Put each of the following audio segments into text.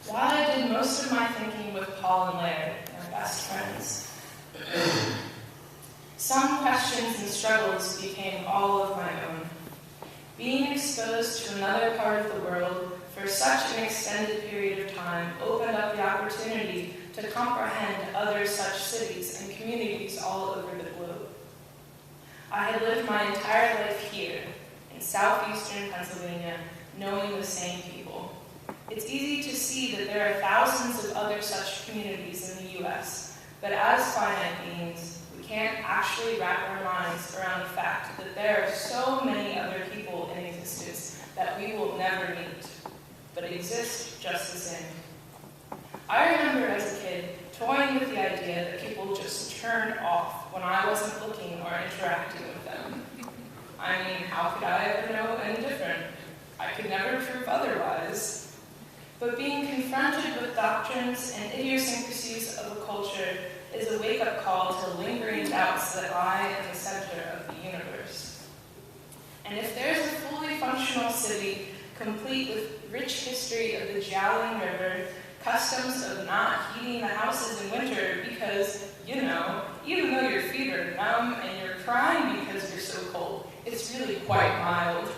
While I did most of my thinking with Paul and Laird, my best friends, some questions and struggles became all of my own. Being exposed to another part of the world for such an extended period of time opened up the opportunity to comprehend other such cities and communities all over the globe. I had lived my entire life here, in southeastern Pennsylvania, knowing the same people. It's easy to see that there are thousands of other such communities in the U.S., but as finite beings, we can't actually wrap our minds around the fact that there are so many other people in existence that we will never meet, but exist just the same. I remember as a kid toying with the idea that people just turned off when I wasn't looking or interacting with them. I mean, how could I ever know any different? I could never prove otherwise. But being confronted with doctrines and idiosyncrasies of a culture is a wake-up call to lingering doubts that I am the center of the universe. And if there's a fully functional city, complete with rich history of the Jialing River, customs of not heating the houses in winter because, even though your feet are numb and you're crying because you're so cold, it's really quite mild.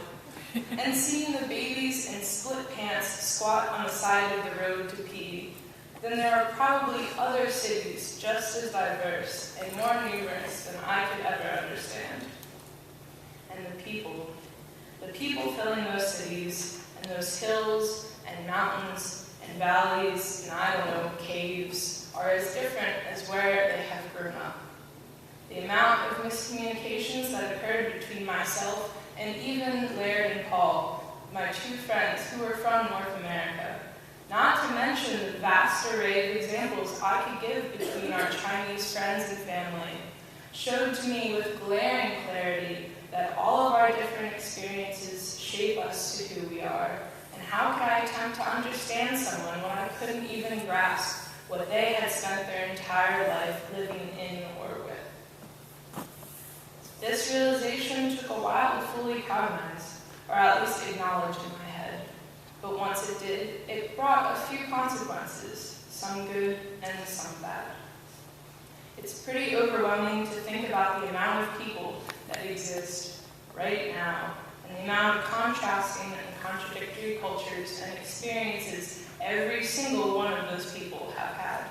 And seeing the babies in split pants squat on the side of the road to pee, then there are probably other cities just as diverse and more numerous than I could ever understand. And the people filling those cities and those hills and mountains and valleys and caves are as different as where they have grown up. The amount of miscommunications that occurred between myself and even Laird and Paul, my two friends who were from North America, not to mention the vast array of examples I could give between our Chinese friends and family, showed to me with glaring clarity that all of our different experiences shape us to who we are. And how could I attempt to understand someone when I couldn't even grasp what they had spent their entire life living in or with? This realization took a while to fully cognize, or at least acknowledge in my head. But once it did, it brought a few consequences, some good and some bad. It's pretty overwhelming to think about the amount of people that exist right now, and the amount of contrasting and contradictory cultures and experiences every single one of those people have had.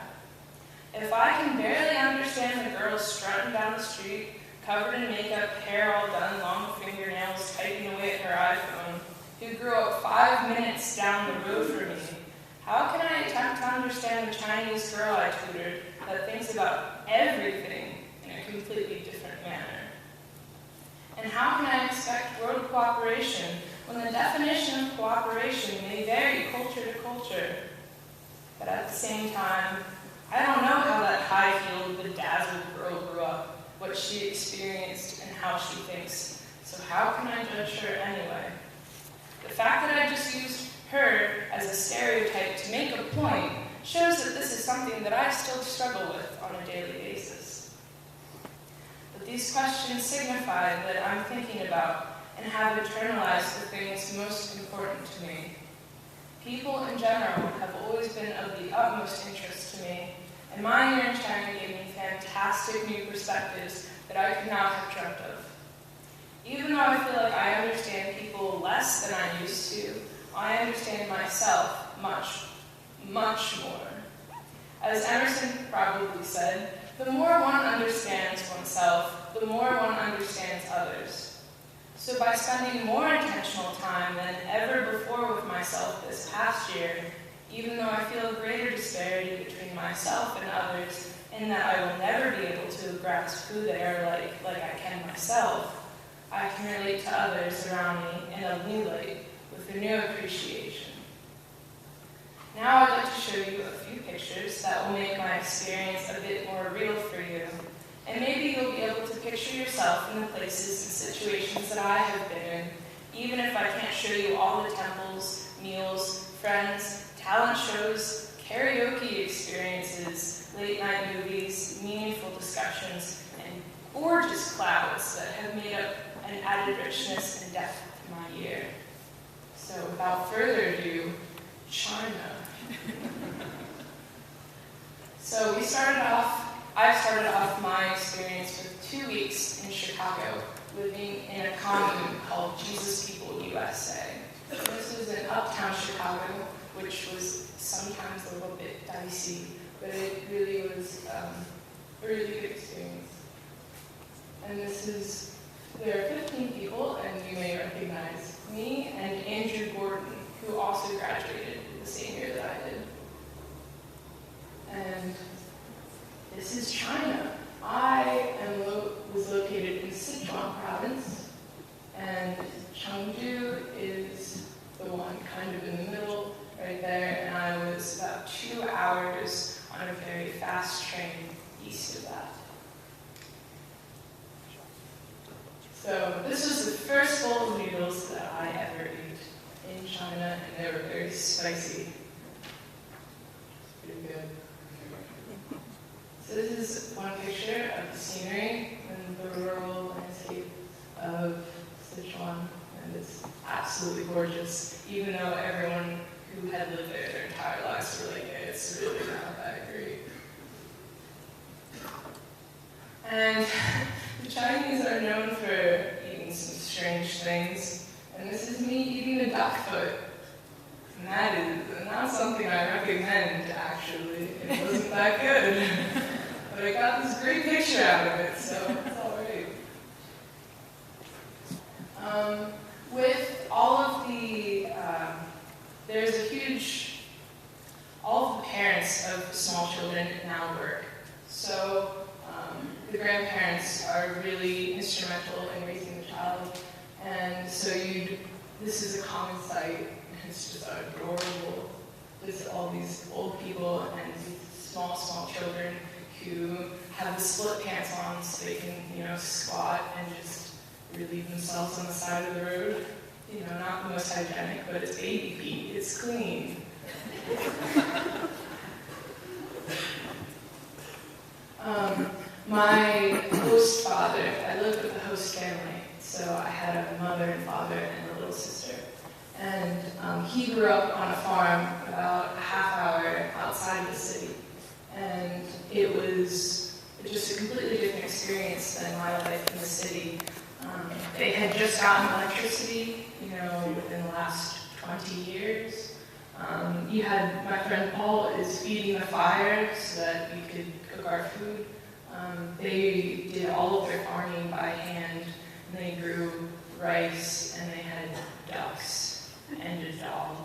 If I can barely understand the girl strutting down the street, covered in makeup, hair all done, long fingernails, typing away at her iPhone, who grew up 5 minutes down the road from me, how can I attempt to understand the Chinese girl I tutored that thinks about everything in a completely different manner? And how can I expect world cooperation when the definition of cooperation may vary culture to culture? But at the same time, I don't know how that high-heeled, bedazzled girl grew up, what she experienced, and how she thinks. So how can I judge her anyway? The fact that I just used her as a stereotype to make a point shows that this is something that I still struggle with on a daily basis. But these questions signify that I'm thinking about and have internalized the things most important to me. People in general have always been of the utmost interest to me, and my year in China gave me fantastic new perspectives that I could not have dreamt of. Even though I feel like I understand people less than I used to, I understand myself much, much more. As Emerson probably said, the more one understands oneself, the more one understands others. So by spending more intentional time than ever before with myself this past year, even though I feel a greater disparity between myself and others, in that I will never be able to grasp who they are like I can myself, I can relate to others around me in a new light with a new appreciation. Now I'd like to show you a few pictures that will make my experience a bit more real for you, and maybe you'll be able to picture yourself in the places and situations that I have been in, even if I can't show you all the temples, meals, friends, talent shows, karaoke experiences, late-night movies, meaningful discussions, and gorgeous clouds that have made up an added richness and depth to my year. So without further ado, China. shadow, which was sometimes a little bit dicey, but it really was a really good experience. And there are 15 people, and you may recognize me and Andrew Gordon, who also graduated the same year that I did. And this is China. I was located in Sichuan province, and Chengdu is the one kind of in the middle right there, and I was about 2 hours on a very fast train east of that. So this was the first bowl of noodles that I ever ate in China, and they were very spicy. Pretty good. So this is one picture of the scenery and the rural landscape of Sichuan, and it's absolutely gorgeous, even though everyone who had lived there their entire lives were like, hey, it's really not that great. And the Chinese are known for eating some strange things, and this is me eating a duck foot. And that is not something I recommend, actually. It wasn't that good. But I got this great picture out of it, so it's all right. With all of the, there's a huge, all of the parents of small children now work. So the grandparents are really instrumental in raising the child. And so this is a common sight, and it's just adorable. There's all these old people and these small children who have the split pants on so they can, squat and just relieve themselves on the side of the road. Not the most hygienic, but it's baby feet. It's clean. My host father, I lived with a host family, so I had a mother and father and a little sister. And he grew up on a farm about a half hour outside the city. And it was just a completely different experience than my life in the city. They had just gotten electricity, within the last 20 years. My friend Paul is feeding the fire so that we could cook our food. They did all of their farming by hand, and they grew rice, and they had ducks and a dog.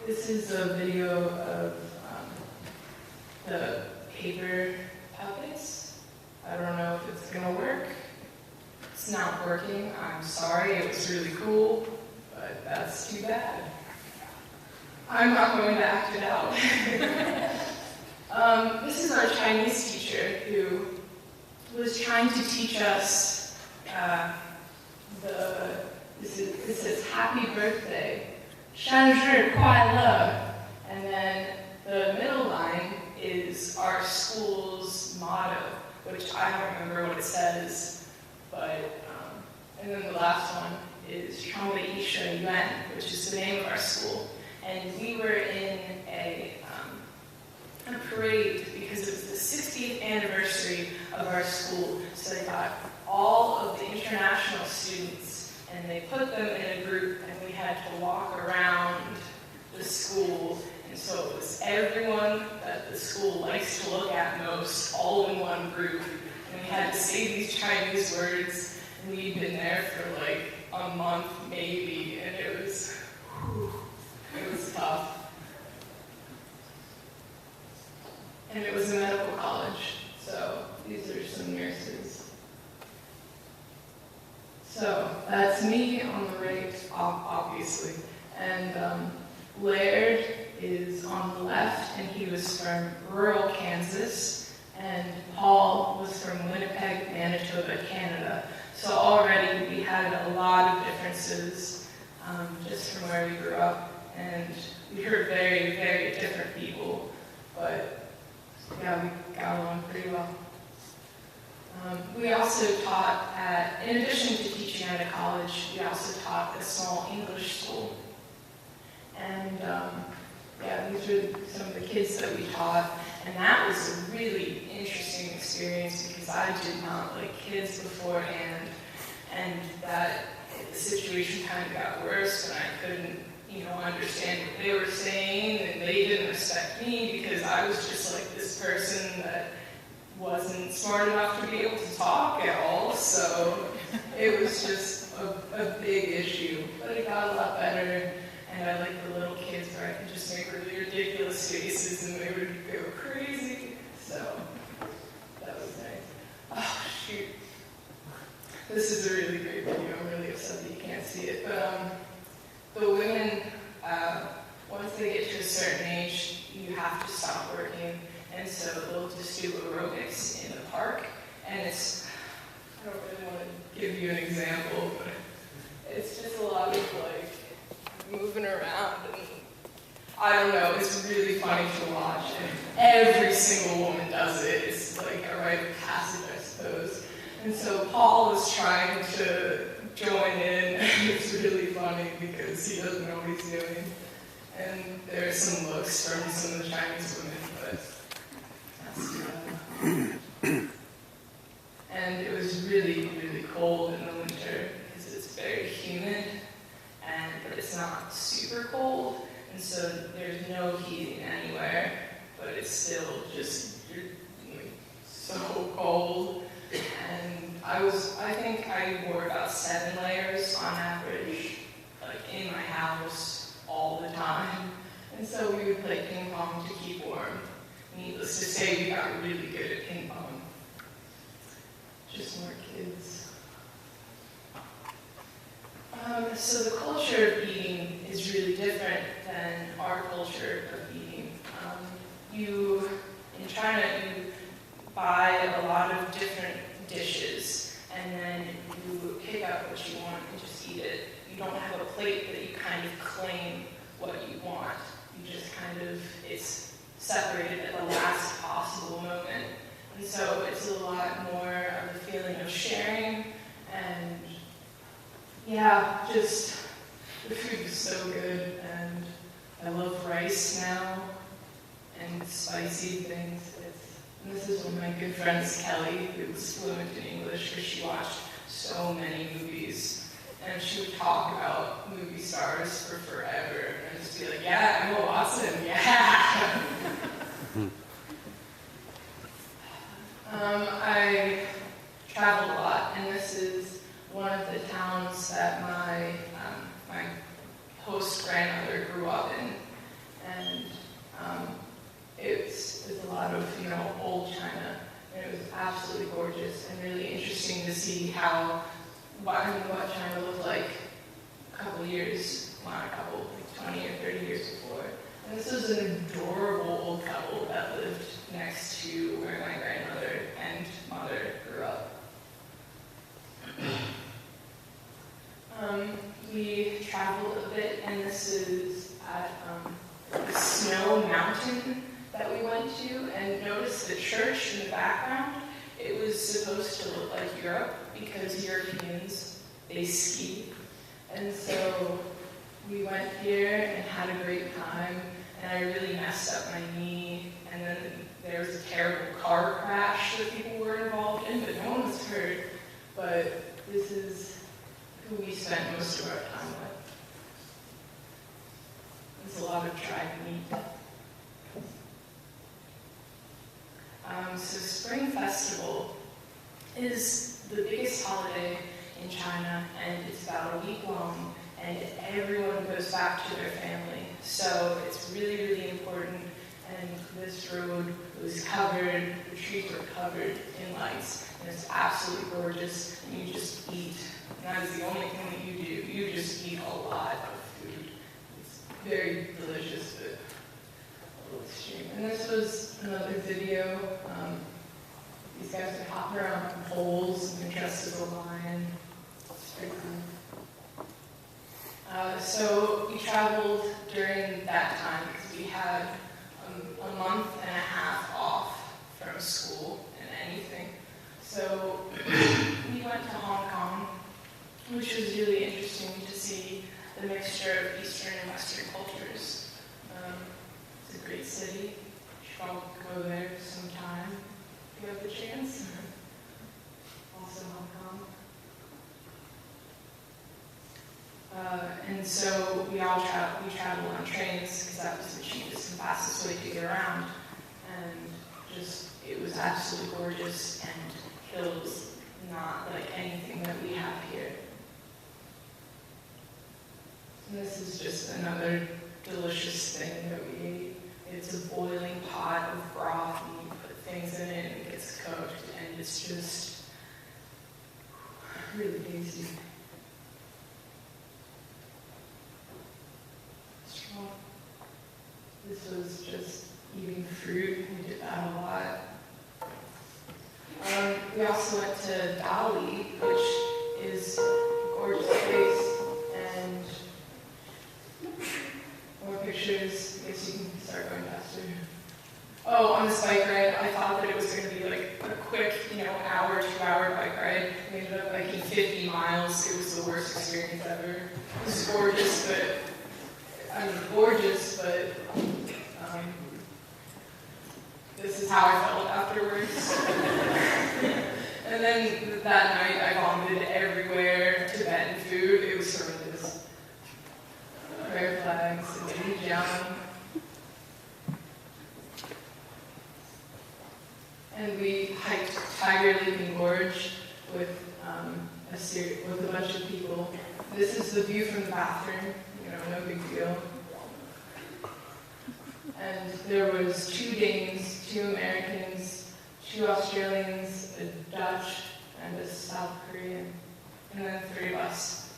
This is a video of the paper puppets. I don't know if it's gonna work. It's not working. I'm sorry. It was really cool, but that's too bad. I'm not going to act it out. This is our Chinese teacher who was trying to teach us this says happy birthday, 生日快乐, and then the middle line is our school's motto, which I don't remember what it says, but and then the last one is 成为医学院, which is the name of our school, and we were in a parade because it was the 60th anniversary of our school. So they got all of the international students and they put them in a group, and we had to walk around the school. And so it was everyone that the school likes to look at most, all in one group. And we had to say these Chinese words, and we'd been there for like a month maybe, and it was tough. And it was a medical college, so these are some nurses. So that's me on the right, obviously. And Laird is on the left, and he was from rural Kansas. And Paul was from Winnipeg, Manitoba, Canada. So already we had a lot of differences just from where we grew up. And we were very, very different people. But yeah, we got along pretty well. We also taught in addition to teaching at a college, we also taught a small English school. And these were some of the kids that we taught. And that was a really interesting experience because I did not like kids beforehand. And that the situation kind of got worse when I couldn't, understand what they were saying, and they didn't respect me because I was just like this person that wasn't smart enough to be able to talk at all. So it was just a big issue, but it got a lot better. And I like the little kids where I could just make really ridiculous faces and they would go crazy. So that was nice. Oh, shoot. This is a really great video. I'm really upset that you can't see it. But the women, once they get to a certain age, you have to stop working. And so they'll just do aerobics in the park. And it's, I don't really want to give you an example, but it's just a lot of like moving around. And I don't know, it's really funny to watch. And every single woman does it. It's like a rite of passage, I suppose. And so Paul is trying to join in, and it's really funny because he doesn't know what he's doing. And there are some looks from some of the Chinese women, but that's and it was really, really cold in the winter because it's very humid, but it's not super cold, and so there's no heating anywhere, but it's still just so cold. And I think I wore about 7 layers on average, like in my house all the time. And so we would play ping pong to keep warm. Needless to say, we got really good at ping pong. Just more kids. So the culture of eating is really different than our culture of eating. In China, you buy a lot of different dishes, and then you pick out what you want and just eat it. You don't have a plate that you kind of claim what you want. You just it's separated at the last possible moment. And so it's a lot more of a feeling of sharing, and yeah, just the food is so good, and I love rice now, and spicy things. And this is one of my good friends, Kelly, who's fluent in English because she watched so many movies. And she would talk about movie stars for forever. And just be like, yeah, Emma Watson, yeah. I traveled a lot, and this is one of the towns that my host grandmother grew up in. And it's a lot of, old China, and it was absolutely gorgeous and really interesting to see what China looked like a couple years, not a couple, like 20 or 30 years before. And this was an adorable old couple that lived next to where my grandmother and mother grew up. We traveled a bit, and this is at the Snow Mountain that we went to, and noticed the church in the background. It was supposed to look like Europe because Europeans, they ski. And so we went here and had a great time, and I really messed up my knee, and then there was a terrible car crash that people were involved in, but no one was hurt. But this is who we spent most of our time with. There's a lot of dried meat. So Spring Festival is the biggest holiday in China, and it's about a week long, and everyone goes back to their family. So it's really, really important, and this road was covered, the trees were covered in lights, and it's absolutely gorgeous, and you just eat. And that is the only thing that you do. You just eat a lot of food. It's very delicious, but a little extreme. And this was another video. These guys would hop around on poles and they're dressed as a lion. It's pretty cool. So we traveled during that time because we had a month and a half off from school and anything. So we went to Hong Kong, which was really interesting to see the mixture of Eastern and Western cultures. It's a great city. You should probably go there sometime if you have the chance. Also Hong Kong. And so we traveled on trains because that was the cheapest and fastest way to get around. And it was absolutely gorgeous, and hills not like anything that we have here. And this is just another delicious thing that we ate. It's a boiling pot of broth, and you put things in it, and it gets cooked, and it's just really tasty. This was just eating fruit. We did that a lot. We also went to Bali, which is a gorgeous place, and more pictures. I guess you can start going faster. Oh, on this bike ride, I thought that it was going to be like a quick, hour, 2-hour bike ride. We ended up biking 50 miles. It was the worst experience ever. It was gorgeous, but this is how I felt afterwards. And then that night, I vomited everywhere. Tibetan food, it was horrendous. Prayer flags and Nanchong. And we hiked Tiger Leaping Gorge with a bunch of people. This is the view from the bathroom. No big deal. And there was 2 Danes, 2 Americans, 2 Australians, a Dutch, and a South Korean, and then 3 of us.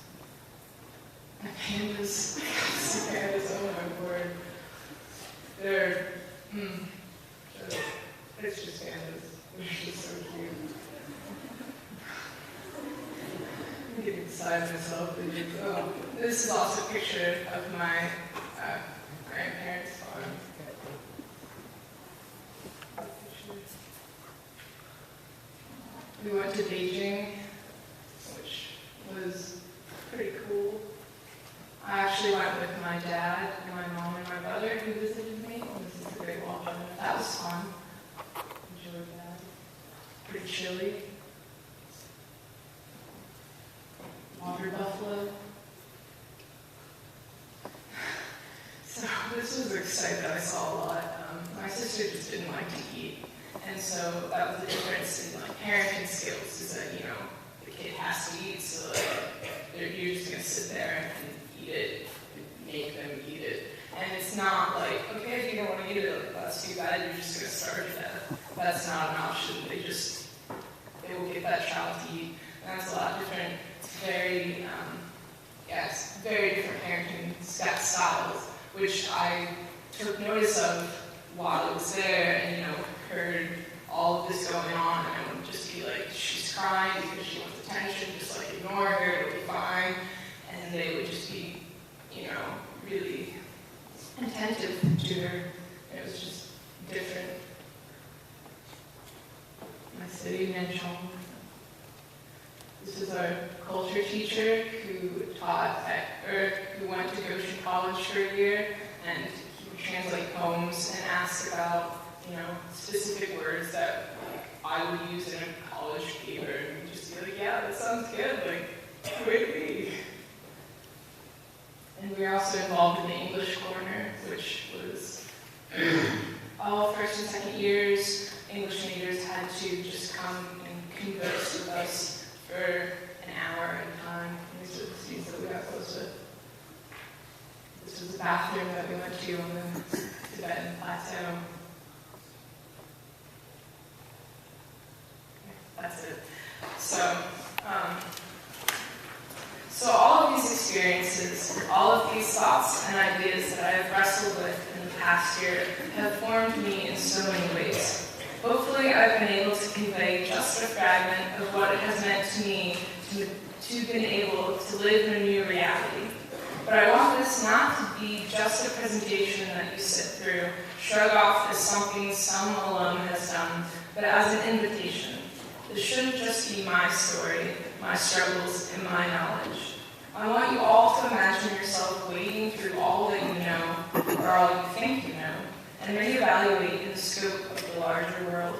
My pandas, oh my word. It's just pandas. They're just so cute. I'm getting beside myself. This is also a picture of my grandparents' farm. We went to Beijing, which was pretty cool. I actually went with my dad, and my mom, and my brother who visited me. This is the Great Wall of China. That was fun. Enjoyed that. Pretty chilly. Water buffalo. So this was a sight that I saw a lot. My sister just didn't like to eat. And so that was the difference in parenting skills, is that, the kid has to eat, so you're just gonna sit there and eat it, and make them eat it. And it's not like, okay, if you don't want to eat it, that's too bad, you're just gonna starve to death. That's not an option. They will get that child to eat. And that's a lot different. It's very, it's very different parenting styles, which I took notice of while I was there, and, heard all of this going on, and I would just be like, she's crying because she wants attention, just ignore her, it'll be fine. And they would just be, really attentive to her. It was just different. My city, Nanchong. This is our culture teacher who who went to Goshen College for a year, and he would translate poems and ask about specific words that I would use in a college paper, and just be like, yeah, that sounds good, way to be. And we were also involved in the English corner, which was all first and second years. English majors had to just come and converse with us for an hour at a time. These were the students that we got close with. This was the bathroom that we went to on the Tibetan plateau. That's it. So all of these experiences, all of these thoughts and ideas that I have wrestled with in the past year have formed me in so many ways. Hopefully I've been able to convey just a fragment of what it has meant to me to been able to live in a new reality. But I want this not to be just a presentation that you sit through, shrug off as something some alum has done, but as an invitation. This shouldn't just be my story, my struggles, and my knowledge. I want you all to imagine yourself wading through all that you know, or all you think you know, and reevaluate the scope of the larger world.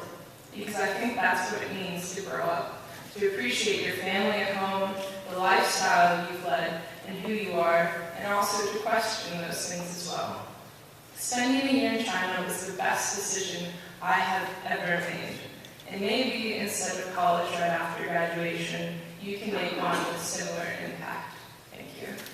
Because I think that's what it means to grow up, to appreciate your family at home, the lifestyle you've led, and who you are, and also to question those things as well. Spending a year in China was the best decision I have ever made. And maybe instead of college right after graduation, you can make one with similar impact. Thank you.